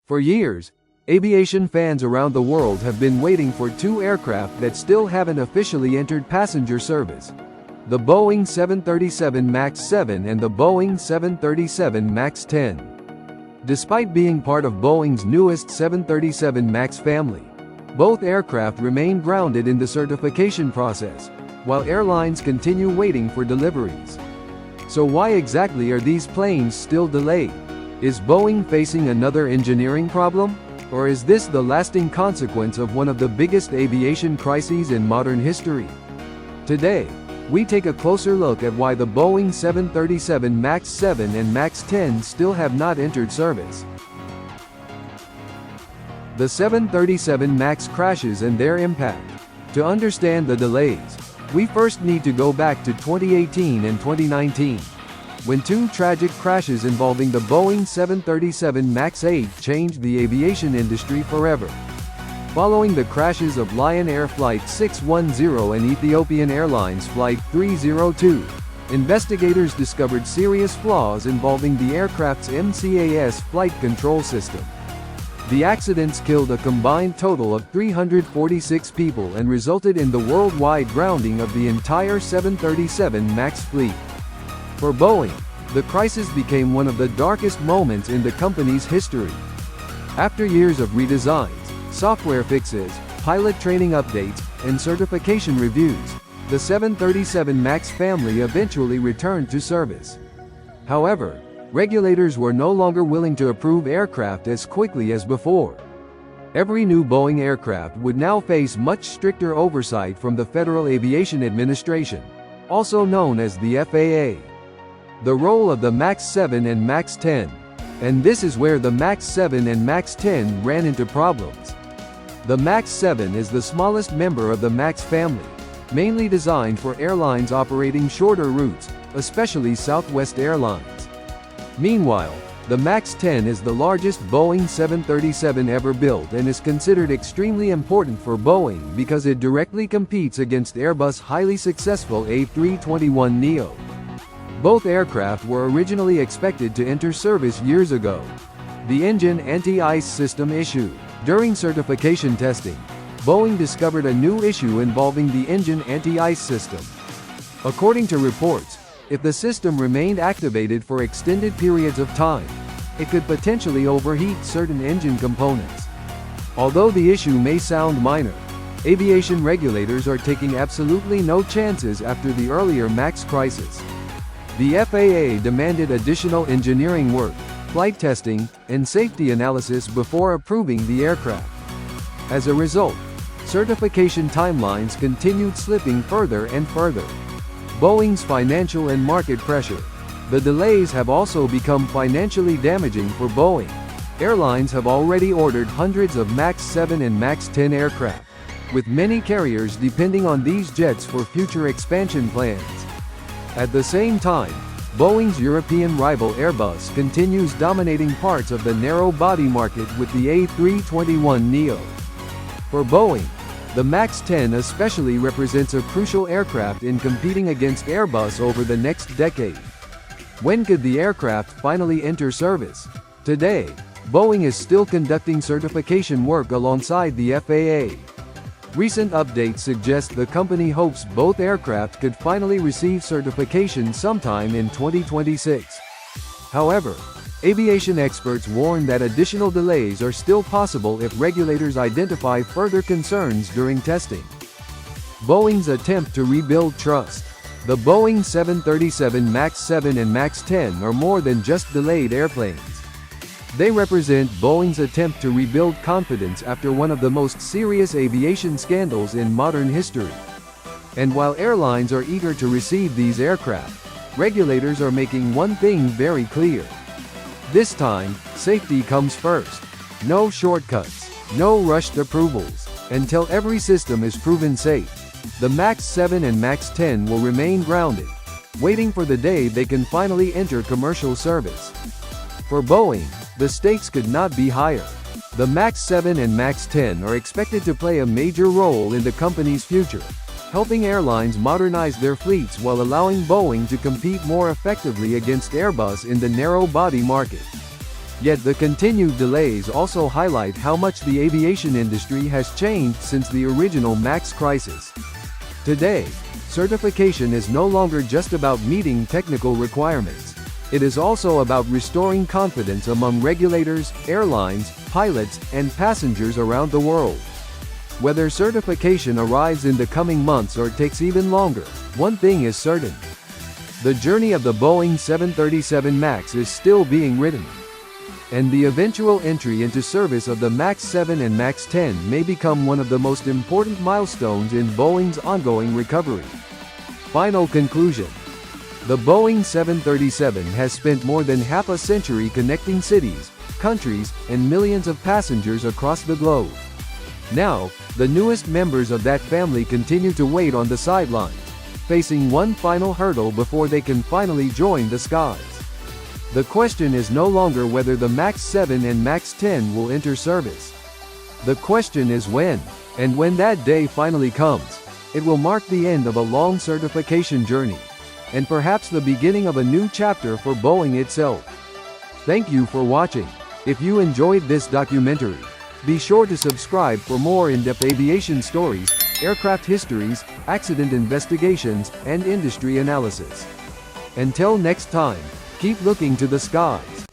For years, aviation fans around the world have been waiting for two aircraft that still haven't officially entered passenger service: the Boeing 737 MAX 7 and the Boeing 737 MAX 10. Despite being part of Boeing's newest 737 MAX family, both aircraft remain grounded in the certification process, while airlines continue waiting for deliveries. So why exactly are these planes still delayed? Is Boeing facing another engineering problem? Or is this the lasting consequence of one of the biggest aviation crises in modern history? Today, we take a closer look at why the Boeing 737 MAX 7 and MAX 10 still have not entered service. The 737 MAX crashes and their impact. To understand the delays, we first need to go back to 2018 and 2019, when two tragic crashes involving the Boeing 737 MAX 8 changed the aviation industry forever. Following the crashes of Lion Air Flight 610 and Ethiopian Airlines Flight 302, investigators discovered serious flaws involving the aircraft's MCAS flight control system. The accidents killed a combined total of 346 people and resulted in the worldwide grounding of the entire 737 MAX fleet. For Boeing, the crisis became one of the darkest moments in the company's history. After years of redesigns, software fixes, pilot training updates, and certification reviews, the 737 MAX family eventually returned to service. However, regulators were no longer willing to approve aircraft as quickly as before. Every new Boeing aircraft would now face much stricter oversight from the Federal Aviation Administration, also known as the FAA. The role of the MAX 7 and MAX 10. And this is where the MAX 7 and MAX 10 ran into problems. The MAX 7 is the smallest member of the MAX family, mainly designed for airlines operating shorter routes, especially Southwest Airlines. Meanwhile, the MAX 10 is the largest Boeing 737 ever built and is considered extremely important for Boeing because it directly competes against Airbus' highly successful A321neo. Both aircraft were originally expected to enter service years ago. The engine anti-ice system issue. During certification testing, Boeing discovered a new issue involving the engine anti-ice system. According to reports, if the system remained activated for extended periods of time, it could potentially overheat certain engine components. Although the issue may sound minor, aviation regulators are taking absolutely no chances after the earlier MAX crisis. The FAA demanded additional engineering work, flight testing, and safety analysis before approving the aircraft. As a result, certification timelines continued slipping further and further. Boeing's financial and market pressure. The delays have also become financially damaging for Boeing. Airlines have already ordered hundreds of MAX 7 and MAX 10 aircraft, with many carriers depending on these jets for future expansion plans. At the same time, Boeing's European rival Airbus continues dominating parts of the narrow-body market with the A321neo. For Boeing, the MAX 10 especially represents a crucial aircraft in competing against Airbus over the next decade. When could the aircraft finally enter service? Today, Boeing is still conducting certification work alongside the FAA. Recent updates suggest the company hopes both aircraft could finally receive certification sometime in 2026. However, aviation experts warn that additional delays are still possible if regulators identify further concerns during testing. Boeing's attempt to rebuild trust. The Boeing 737 MAX 7 and MAX 10 are more than just delayed airplanes. They represent Boeing's attempt to rebuild confidence after one of the most serious aviation scandals in modern history. And while airlines are eager to receive these aircraft, regulators are making one thing very clear. This time, safety comes first. No shortcuts, no rushed approvals. Until every system is proven safe, the MAX 7 and MAX 10 will remain grounded, waiting for the day they can finally enter commercial service. For Boeing, the stakes could not be higher. The MAX 7 and MAX 10 are expected to play a major role in the company's future, helping airlines modernize their fleets while allowing Boeing to compete more effectively against Airbus in the narrow-body market. Yet the continued delays also highlight how much the aviation industry has changed since the original MAX crisis. Today, certification is no longer just about meeting technical requirements. It is also about restoring confidence among regulators, airlines, pilots, and passengers around the world. Whether certification arrives in the coming months or takes even longer, one thing is certain. The journey of the Boeing 737 MAX is still being written. And the eventual entry into service of the MAX 7 and MAX 10 may become one of the most important milestones in Boeing's ongoing recovery. Final conclusion. The Boeing 737 has spent more than half a century connecting cities, countries, and millions of passengers across the globe. Now, the newest members of that family continue to wait on the sidelines, facing one final hurdle before they can finally join the skies. The question is no longer whether the MAX 7 and MAX 10 will enter service. The question is when, and when that day finally comes, it will mark the end of a long certification journey, and perhaps the beginning of a new chapter for Boeing itself. Thank you for watching. If you enjoyed this documentary, be sure to subscribe for more in-depth aviation stories, aircraft histories, accident investigations, and industry analysis. Until next time, keep looking to the skies.